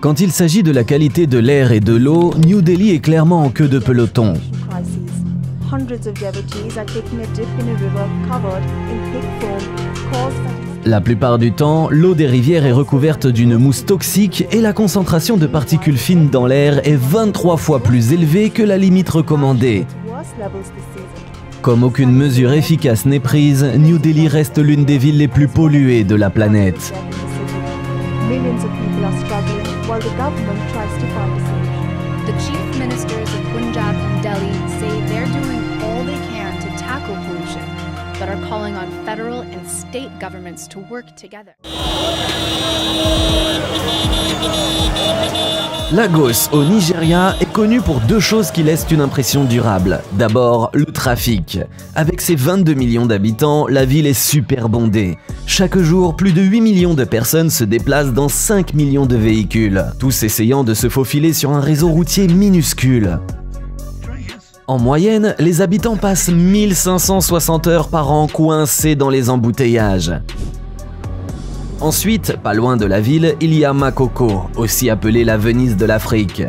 Quand il s'agit de la qualité de l'air et de l'eau, New Delhi est clairement en queue de peloton. La plupart du temps, l'eau des rivières est recouverte d'une mousse toxique et la concentration de particules fines dans l'air est 23 fois plus élevée que la limite recommandée. Comme aucune mesure efficace n'est prise, New Delhi reste l'une des villes les plus polluées de la planète. The chief ministers of Punjab and Delhi say they're doing all they can to tackle pollution, but are calling on federal and state governments to work together. Lagos, au Nigeria, est connu pour deux choses qui laissent une impression durable. D'abord, le trafic. Avec ses 22 millions d'habitants, la ville est super bondée. Chaque jour, plus de 8 millions de personnes se déplacent dans 5 millions de véhicules, tous essayant de se faufiler sur un réseau routier minuscule. En moyenne, les habitants passent 1560 heures par an coincés dans les embouteillages. Ensuite, pas loin de la ville, il y a Makoko, aussi appelée la Venise de l'Afrique.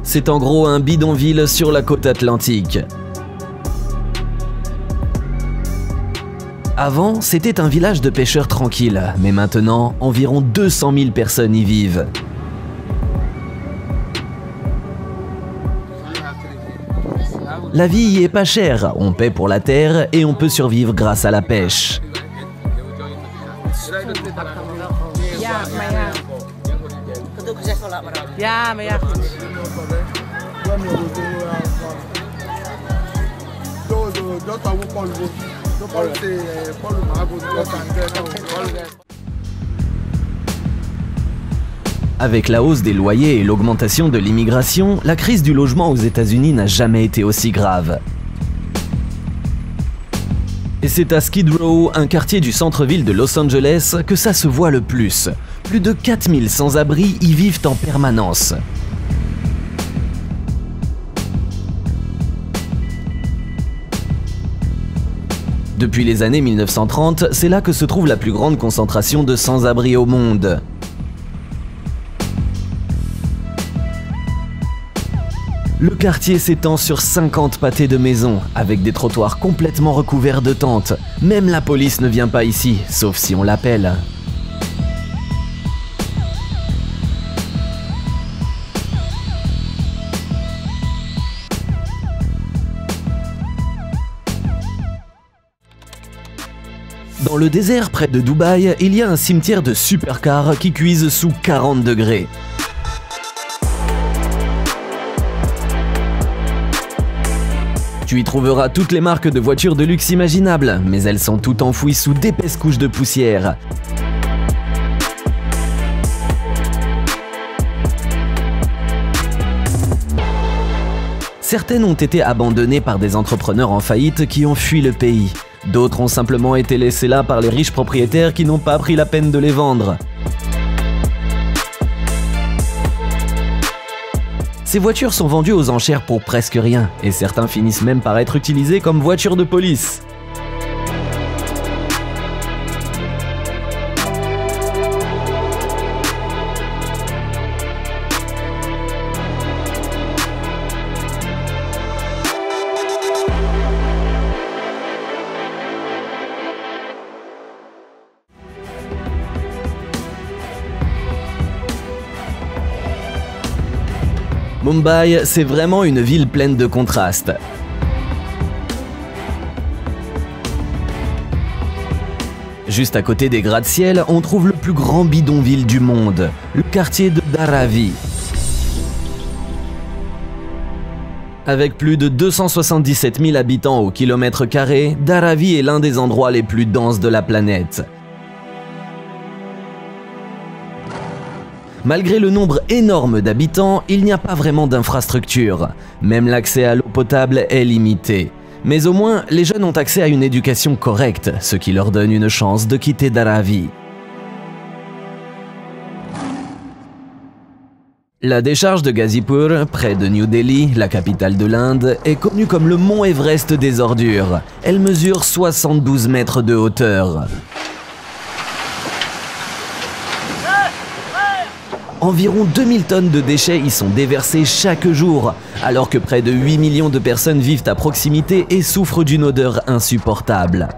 C'est en gros un bidonville sur la côte atlantique. Avant, c'était un village de pêcheurs tranquilles, mais maintenant, environ 200 000 personnes y vivent. La vie y est pas chère, on paie pour la terre et on peut survivre grâce à la pêche. Avec la hausse des loyers et l'augmentation de l'immigration, la crise du logement aux États-Unis n'a jamais été aussi grave. Et c'est à Skid Row, un quartier du centre-ville de Los Angeles, que ça se voit le plus. Plus de 4000 sans-abri y vivent en permanence. Depuis les années 1930, c'est là que se trouve la plus grande concentration de sans-abri au monde. Le quartier s'étend sur 50 pâtés de maisons, avec des trottoirs complètement recouverts de tentes. Même la police ne vient pas ici, sauf si on l'appelle. Dans le désert près de Dubaï, il y a un cimetière de supercars qui cuisent sous 40 degrés. Tu y trouveras toutes les marques de voitures de luxe imaginables, mais elles sont toutes enfouies sous d'épaisses couches de poussière. Certaines ont été abandonnées par des entrepreneurs en faillite qui ont fui le pays. D'autres ont simplement été laissées là par les riches propriétaires qui n'ont pas pris la peine de les vendre. Ces voitures sont vendues aux enchères pour presque rien, et certains finissent même par être utilisés comme voitures de police. Mumbai, c'est vraiment une ville pleine de contrastes. Juste à côté des gratte-ciel, on trouve le plus grand bidonville du monde, le quartier de Dharavi. Avec plus de 277 000 habitants au kilomètre carré, Dharavi est l'un des endroits les plus denses de la planète. Malgré le nombre énorme d'habitants, il n'y a pas vraiment d'infrastructure. Même l'accès à l'eau potable est limité. Mais au moins, les jeunes ont accès à une éducation correcte, ce qui leur donne une chance de quitter Dharavi. La décharge de Ghazipur, près de New Delhi, la capitale de l'Inde, est connue comme le mont Everest des ordures. Elle mesure 72 mètres de hauteur. Environ 2000 tonnes de déchets y sont déversées chaque jour, alors que près de 8 millions de personnes vivent à proximité et souffrent d'une odeur insupportable.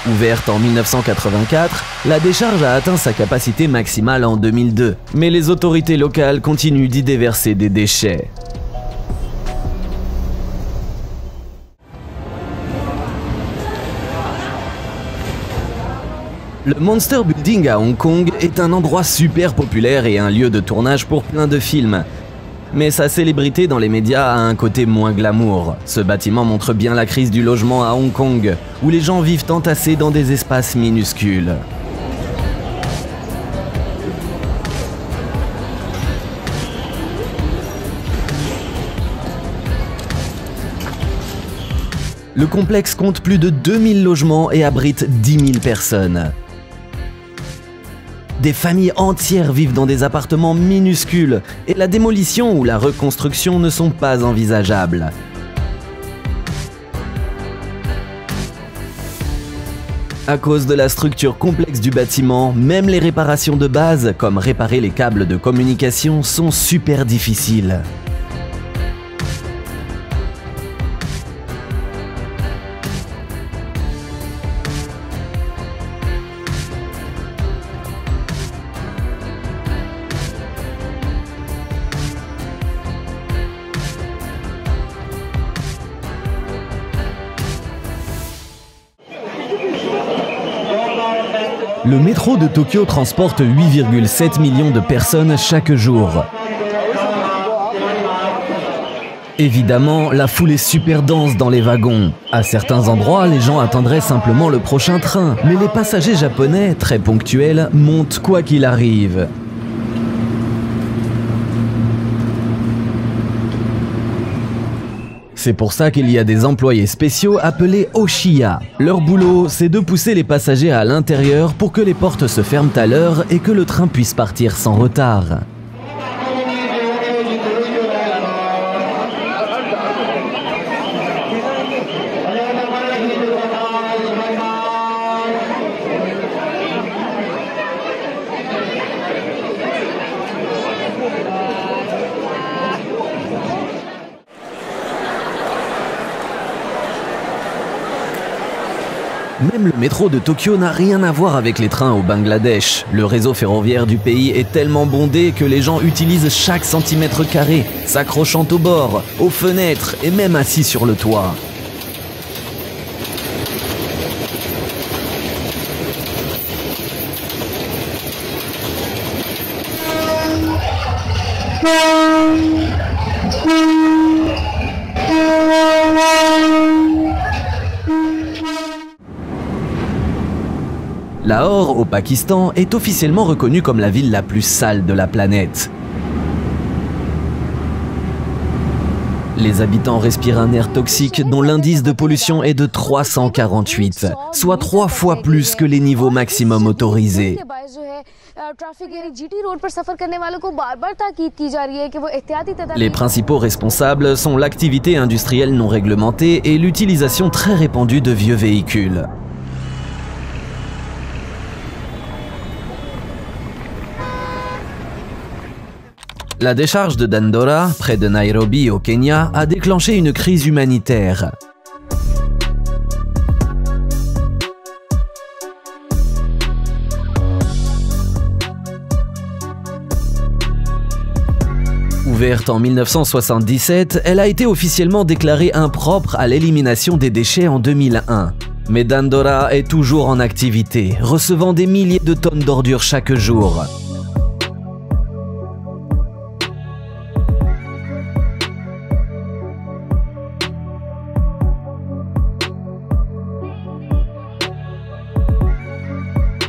Ouverte en 1984, la décharge a atteint sa capacité maximale en 2002, mais les autorités locales continuent d'y déverser des déchets. Le Monster Building à Hong Kong est un endroit super populaire et un lieu de tournage pour plein de films. Mais sa célébrité dans les médias a un côté moins glamour. Ce bâtiment montre bien la crise du logement à Hong Kong, où les gens vivent entassés dans des espaces minuscules. Le complexe compte plus de 2000 logements et abrite 10 000 personnes. Des familles entières vivent dans des appartements minuscules et la démolition ou la reconstruction ne sont pas envisageables. À cause de la structure complexe du bâtiment, même les réparations de base, comme réparer les câbles de communication, sont super difficiles. Le métro de Tokyo transporte 8,7 millions de personnes chaque jour. Évidemment, la foule est super dense dans les wagons. À certains endroits, les gens attendraient simplement le prochain train, mais les passagers japonais, très ponctuels, montent quoi qu'il arrive. C'est pour ça qu'il y a des employés spéciaux appelés Oshiya. Leur boulot, c'est de pousser les passagers à l'intérieur pour que les portes se ferment à l'heure et que le train puisse partir sans retard. Même le métro de Tokyo n'a rien à voir avec les trains au Bangladesh. Le réseau ferroviaire du pays est tellement bondé que les gens utilisent chaque centimètre carré, s'accrochant aux bords, aux fenêtres et même assis sur le toit. Lahore, au Pakistan, est officiellement reconnue comme la ville la plus sale de la planète. Les habitants respirent un air toxique dont l'indice de pollution est de 348, soit 3 fois plus que les niveaux maximums autorisés. Les principaux responsables sont l'activité industrielle non réglementée et l'utilisation très répandue de vieux véhicules. La décharge de Dandora, près de Nairobi au Kenya, a déclenché une crise humanitaire. Ouverte en 1977, elle a été officiellement déclarée impropre à l'élimination des déchets en 2001. Mais Dandora est toujours en activité, recevant des milliers de tonnes d'ordures chaque jour.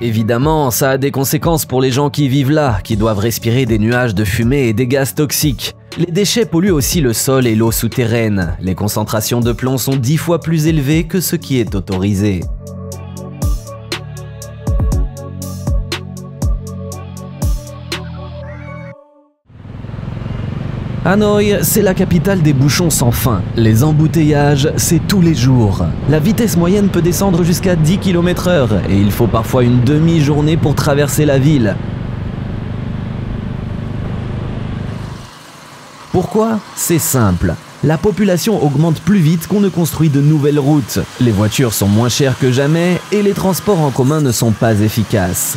Évidemment, ça a des conséquences pour les gens qui vivent là, qui doivent respirer des nuages de fumée et des gaz toxiques. Les déchets polluent aussi le sol et l'eau souterraine. Les concentrations de plomb sont 10 fois plus élevées que ce qui est autorisé. Hanoï, c'est la capitale des bouchons sans fin. Les embouteillages, c'est tous les jours. La vitesse moyenne peut descendre jusqu'à 10 km/h et il faut parfois une demi-journée pour traverser la ville. Pourquoi? C'est simple. La population augmente plus vite qu'on ne construit de nouvelles routes. Les voitures sont moins chères que jamais et les transports en commun ne sont pas efficaces.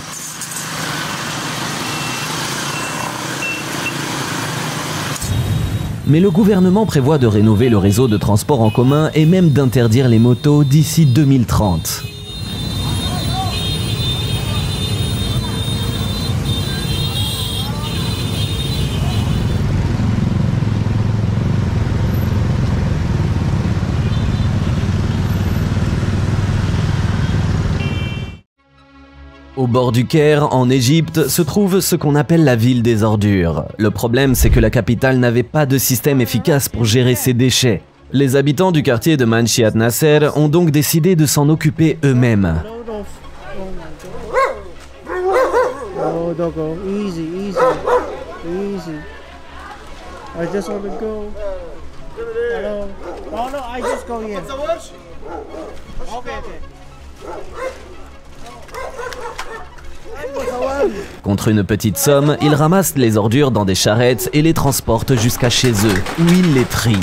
Mais le gouvernement prévoit de rénover le réseau de transport en commun et même d'interdire les motos d'ici 2030. Au bord du Caire, en Égypte, se trouve ce qu'on appelle la ville des ordures. Le problème, c'est que la capitale n'avait pas de système efficace pour gérer ses déchets. Les habitants du quartier de Manshiat Nasser ont donc décidé de s'en occuper eux-mêmes. Oh, doggo, easy, easy, easy. I just want to go. Hello. No, no, I just go here. Okay, okay. Contre une petite somme, ils ramassent les ordures dans des charrettes et les transportent jusqu'à chez eux, où ils les trient.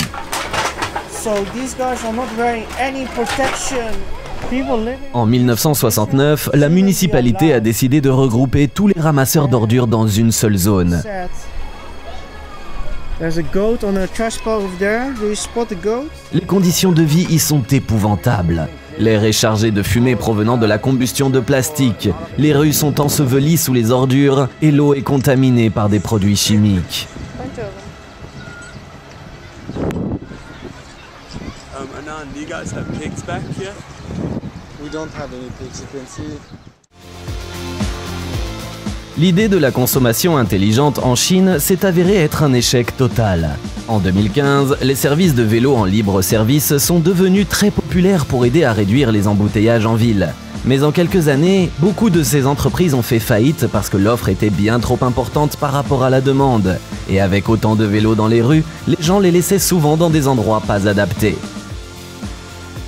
En 1969, la municipalité a décidé de regrouper tous les ramasseurs d'ordures dans une seule zone. Les conditions de vie y sont épouvantables. L'air est chargé de fumée provenant de la combustion de plastique, les rues sont ensevelies sous les ordures et l'eau est contaminée par des produits chimiques. Anan, do you guys have pigs back here? We don't have any pigs, you can see. L'idée de la consommation intelligente en Chine s'est avérée être un échec total. En 2015, les services de vélo en libre service sont devenus très populaires pour aider à réduire les embouteillages en ville. Mais en quelques années, beaucoup de ces entreprises ont fait faillite parce que l'offre était bien trop importante par rapport à la demande. Et avec autant de vélos dans les rues, les gens les laissaient souvent dans des endroits pas adaptés.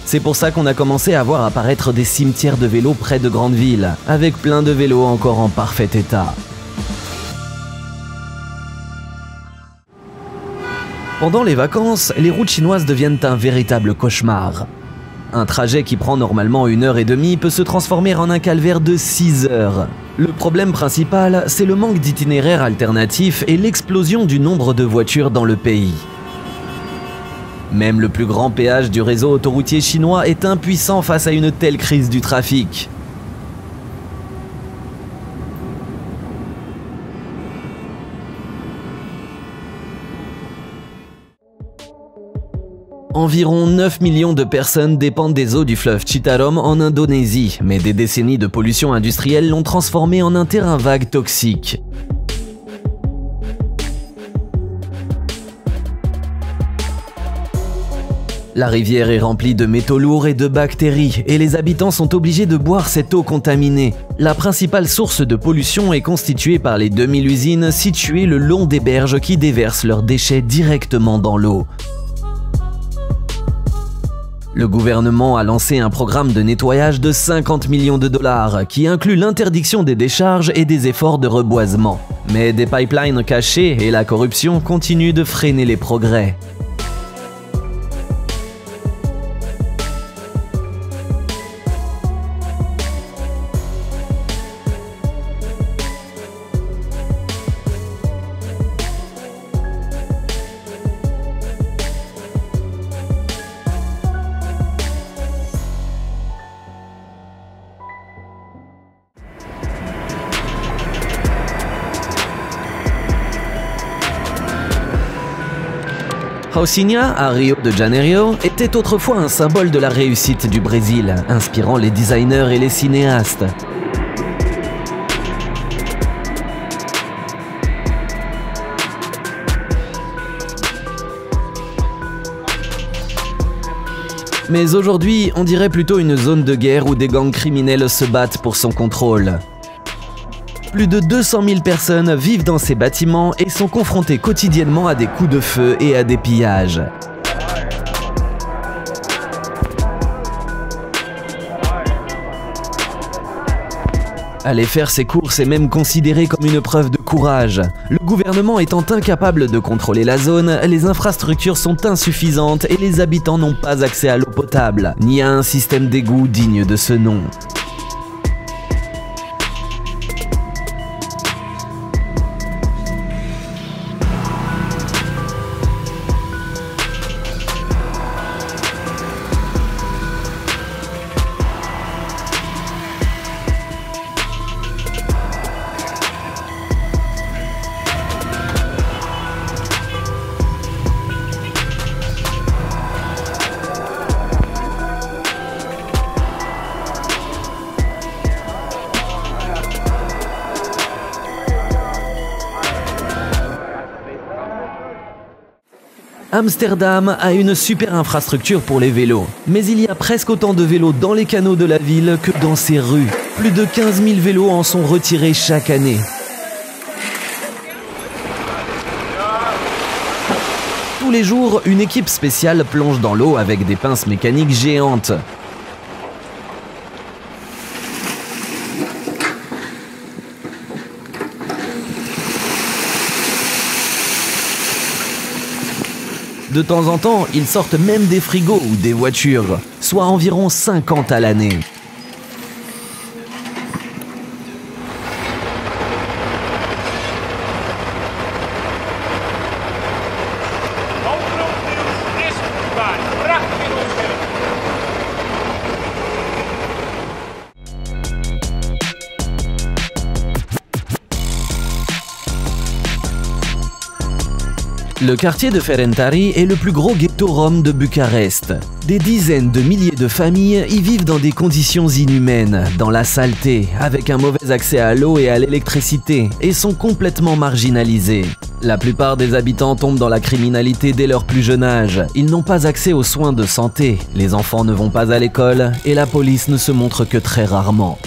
C'est pour ça qu'on a commencé à voir apparaître des cimetières de vélos près de grandes villes, avec plein de vélos encore en parfait état. Pendant les vacances, les routes chinoises deviennent un véritable cauchemar. Un trajet qui prend normalement 1h30 peut se transformer en un calvaire de 6 heures. Le problème principal, c'est le manque d'itinéraires alternatifs et l'explosion du nombre de voitures dans le pays. Même le plus grand péage du réseau autoroutier chinois est impuissant face à une telle crise du trafic. Environ 9 millions de personnes dépendent des eaux du fleuve Citarum en Indonésie, mais des décennies de pollution industrielle l'ont transformé en un terrain vague toxique. La rivière est remplie de métaux lourds et de bactéries, et les habitants sont obligés de boire cette eau contaminée. La principale source de pollution est constituée par les 2000 usines situées le long des berges qui déversent leurs déchets directement dans l'eau. Le gouvernement a lancé un programme de nettoyage de 50 millions de dollars qui inclut l'interdiction des décharges et des efforts de reboisement. Mais des pipelines cachés et la corruption continuent de freiner les progrès. Rocinha, à Rio de Janeiro, était autrefois un symbole de la réussite du Brésil, inspirant les designers et les cinéastes. Mais aujourd'hui, on dirait plutôt une zone de guerre où des gangs criminels se battent pour son contrôle. Plus de 200 000 personnes vivent dans ces bâtiments et sont confrontées quotidiennement à des coups de feu et à des pillages. Aller faire ses courses est même considéré comme une preuve de courage. Le gouvernement étant incapable de contrôler la zone, les infrastructures sont insuffisantes et les habitants n'ont pas accès à l'eau potable, ni à un système d'égout digne de ce nom. Amsterdam a une super infrastructure pour les vélos, mais il y a presque autant de vélos dans les canaux de la ville que dans ses rues. Plus de 15 000 vélos en sont retirés chaque année. Tous les jours, une équipe spéciale plonge dans l'eau avec des pinces mécaniques géantes. De temps en temps, ils sortent même des frigos ou des voitures, soit environ 50 à l'année. Le quartier de Ferentari est le plus gros ghetto rom de Bucarest. Des dizaines de milliers de familles y vivent dans des conditions inhumaines, dans la saleté, avec un mauvais accès à l'eau et à l'électricité, et sont complètement marginalisés. La plupart des habitants tombent dans la criminalité dès leur plus jeune âge. Ils n'ont pas accès aux soins de santé, les enfants ne vont pas à l'école, et la police ne se montre que très rarement.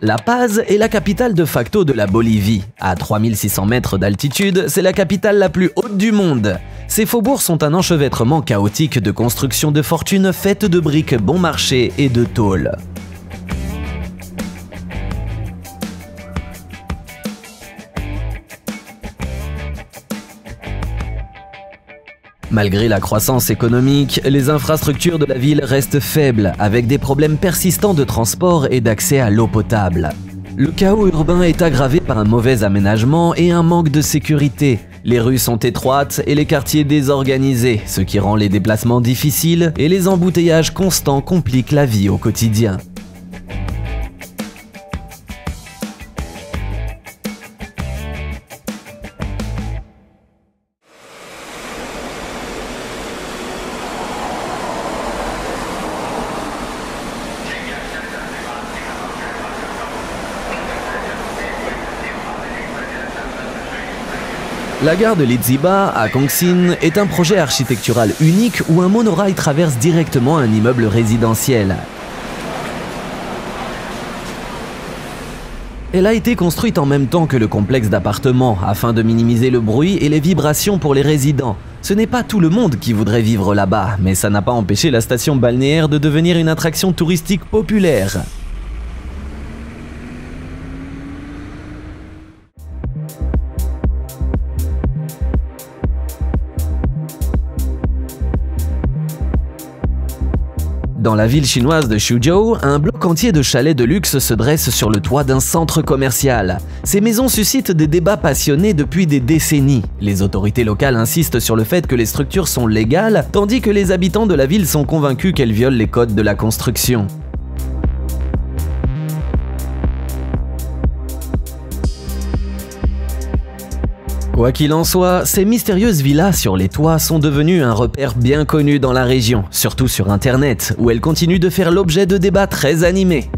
La Paz est la capitale de facto de la Bolivie. À 3600 mètres d'altitude, c'est la capitale la plus haute du monde. Ses faubourgs sont un enchevêtrement chaotique de constructions de fortune faites de briques bon marché et de tôle. Malgré la croissance économique, les infrastructures de la ville restent faibles, avec des problèmes persistants de transport et d'accès à l'eau potable. Le chaos urbain est aggravé par un mauvais aménagement et un manque de sécurité. Les rues sont étroites et les quartiers désorganisés, ce qui rend les déplacements difficiles et les embouteillages constants compliquent la vie au quotidien. La gare de Lidziba, à Kongsin, est un projet architectural unique où un monorail traverse directement un immeuble résidentiel. Elle a été construite en même temps que le complexe d'appartements, afin de minimiser le bruit et les vibrations pour les résidents. Ce n'est pas tout le monde qui voudrait vivre là-bas, mais ça n'a pas empêché la station balnéaire de devenir une attraction touristique populaire. Dans la ville chinoise de Suzhou, un bloc entier de chalets de luxe se dresse sur le toit d'un centre commercial. Ces maisons suscitent des débats passionnés depuis des décennies. Les autorités locales insistent sur le fait que les structures sont légales, tandis que les habitants de la ville sont convaincus qu'elles violent les codes de la construction. Quoi qu'il en soit, ces mystérieuses villas sur les toits sont devenues un repère bien connu dans la région, surtout sur Internet, où elles continuent de faire l'objet de débats très animés.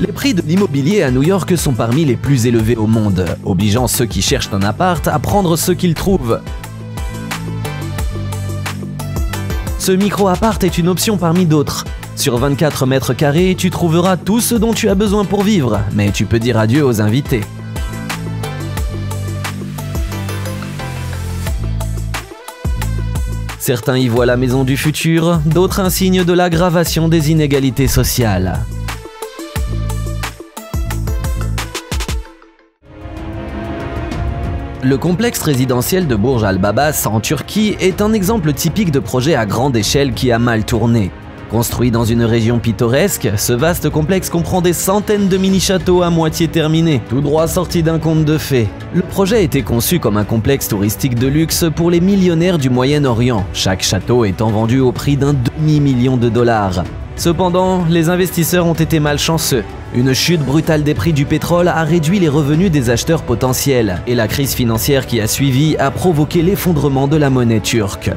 Les prix de l'immobilier à New York sont parmi les plus élevés au monde, obligeant ceux qui cherchent un appart à prendre ce qu'ils trouvent. Ce micro-appart est une option parmi d'autres. Sur 24 mètres carrés, tu trouveras tout ce dont tu as besoin pour vivre, mais tu peux dire adieu aux invités. Certains y voient la maison du futur, d'autres un signe de l'aggravation des inégalités sociales. Le complexe résidentiel de Burj Al Babas en Turquie est un exemple typique de projet à grande échelle qui a mal tourné. Construit dans une région pittoresque, ce vaste complexe comprend des centaines de mini-châteaux à moitié terminés, tout droit sortis d'un conte de fées. Le projet a été conçu comme un complexe touristique de luxe pour les millionnaires du Moyen-Orient, chaque château étant vendu au prix d'un demi-million de dollars. Cependant, les investisseurs ont été malchanceux. Une chute brutale des prix du pétrole a réduit les revenus des acheteurs potentiels, et la crise financière qui a suivi a provoqué l'effondrement de la monnaie turque.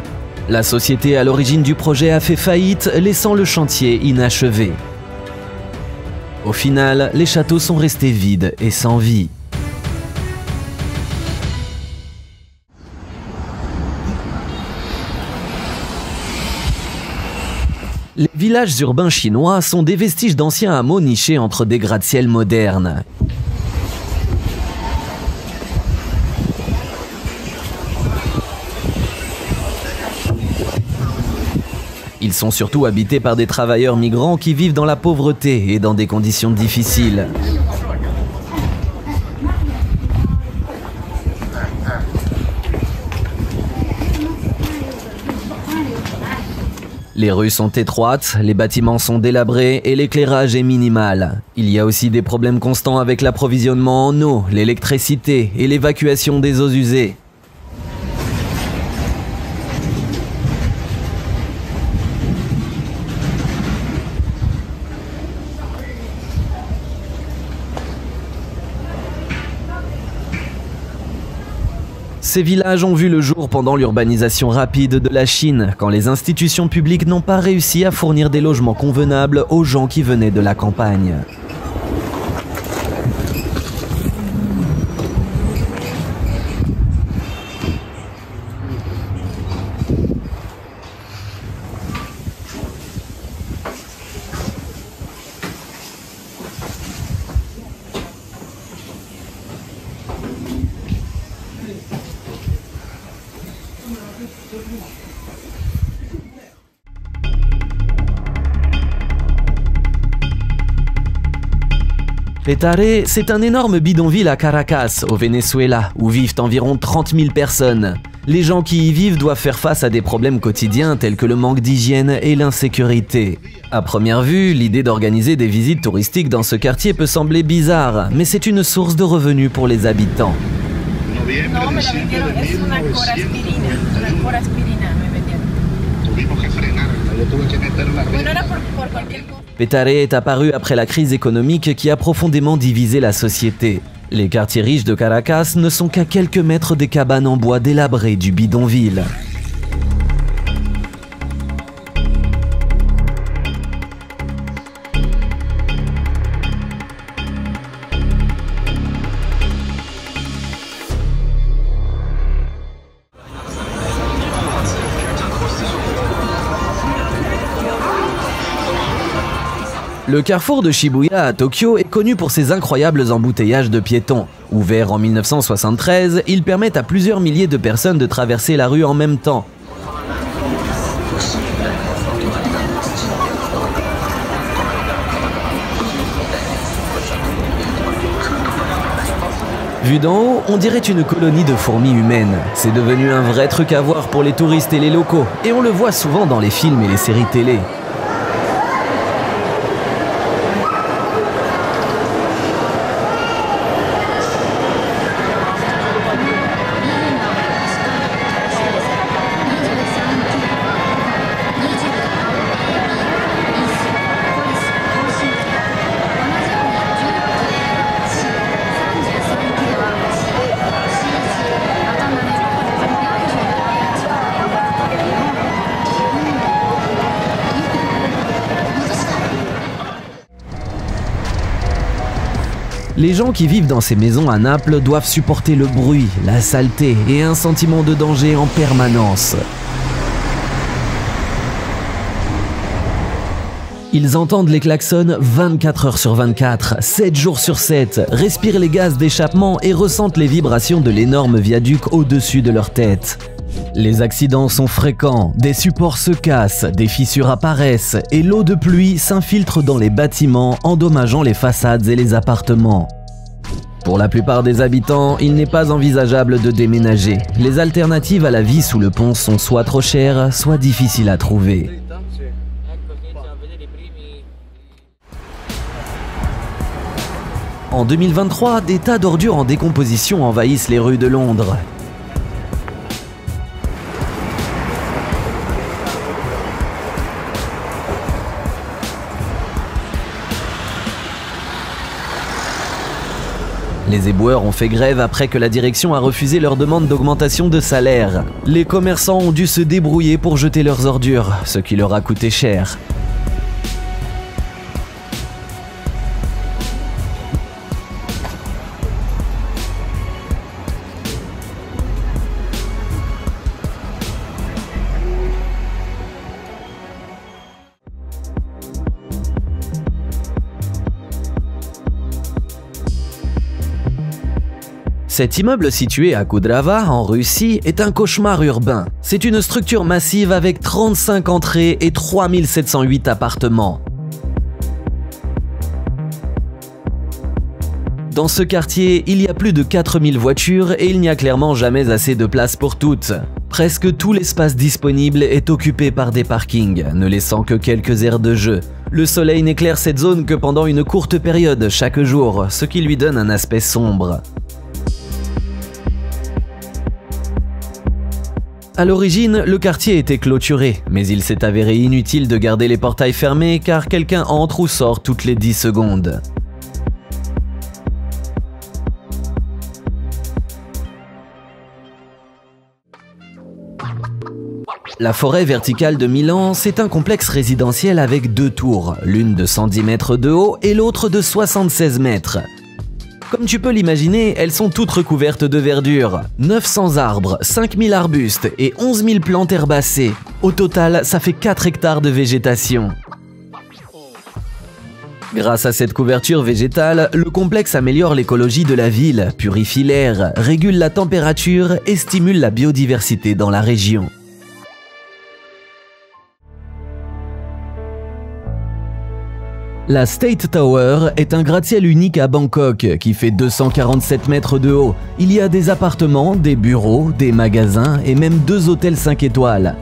La société à l'origine du projet a fait faillite, laissant le chantier inachevé. Au final, les châteaux sont restés vides et sans vie. Les villages urbains chinois sont des vestiges d'anciens hameaux nichés entre des gratte-ciel modernes. Ils sont surtout habités par des travailleurs migrants qui vivent dans la pauvreté et dans des conditions difficiles. Les rues sont étroites, les bâtiments sont délabrés et l'éclairage est minimal. Il y a aussi des problèmes constants avec l'approvisionnement en eau, l'électricité et l'évacuation des eaux usées. Ces villages ont vu le jour pendant l'urbanisation rapide de la Chine, quand les institutions publiques n'ont pas réussi à fournir des logements convenables aux gens qui venaient de la campagne. Petare, c'est un énorme bidonville à Caracas, au Venezuela, où vivent environ 30 000 personnes. Les gens qui y vivent doivent faire face à des problèmes quotidiens tels que le manque d'hygiène et l'insécurité. À première vue, l'idée d'organiser des visites touristiques dans ce quartier peut sembler bizarre, mais c'est une source de revenus pour les habitants. Petare est apparu après la crise économique qui a profondément divisé la société. Les quartiers riches de Caracas ne sont qu'à quelques mètres des cabanes en bois délabrées du bidonville. Le carrefour de Shibuya à Tokyo est connu pour ses incroyables embouteillages de piétons. Ouvert en 1973, il permet à plusieurs milliers de personnes de traverser la rue en même temps. Vu d'en haut, on dirait une colonie de fourmis humaines. C'est devenu un vrai truc à voir pour les touristes et les locaux, et on le voit souvent dans les films et les séries télé. Les gens qui vivent dans ces maisons à Naples doivent supporter le bruit, la saleté et un sentiment de danger en permanence. Ils entendent les klaxons 24 heures sur 24, 7 jours sur 7, respirent les gaz d'échappement et ressentent les vibrations de l'énorme viaduc au-dessus de leur tête. Les accidents sont fréquents, des supports se cassent, des fissures apparaissent et l'eau de pluie s'infiltre dans les bâtiments, endommageant les façades et les appartements. Pour la plupart des habitants, il n'est pas envisageable de déménager. Les alternatives à la vie sous le pont sont soit trop chères, soit difficiles à trouver. En 2023, des tas d'ordures en décomposition envahissent les rues de Londres. Les éboueurs ont fait grève après que la direction a refusé leur demande d'augmentation de salaire. Les commerçants ont dû se débrouiller pour jeter leurs ordures, ce qui leur a coûté cher. Cet immeuble situé à Kudrava, en Russie, est un cauchemar urbain. C'est une structure massive avec 35 entrées et 3708 appartements. Dans ce quartier, il y a plus de 4000 voitures et il n'y a clairement jamais assez de place pour toutes. Presque tout l'espace disponible est occupé par des parkings, ne laissant que quelques aires de jeu. Le soleil n'éclaire cette zone que pendant une courte période chaque jour, ce qui lui donne un aspect sombre. À l'origine, le quartier était clôturé, mais il s'est avéré inutile de garder les portails fermés car quelqu'un entre ou sort toutes les 10 secondes. La forêt verticale de Milan, c'est un complexe résidentiel avec 2 tours, l'une de 110 mètres de haut et l'autre de 76 mètres. Comme tu peux l'imaginer, elles sont toutes recouvertes de verdure. 900 arbres, 5000 arbustes et 11 000 plantes herbacées. Au total, ça fait 4 hectares de végétation. Grâce à cette couverture végétale, le complexe améliore l'écologie de la ville, purifie l'air, régule la température et stimule la biodiversité dans la région. La State Tower est un gratte-ciel unique à Bangkok qui fait 247 mètres de haut. Il y a des appartements, des bureaux, des magasins et même 2 hôtels 5 étoiles.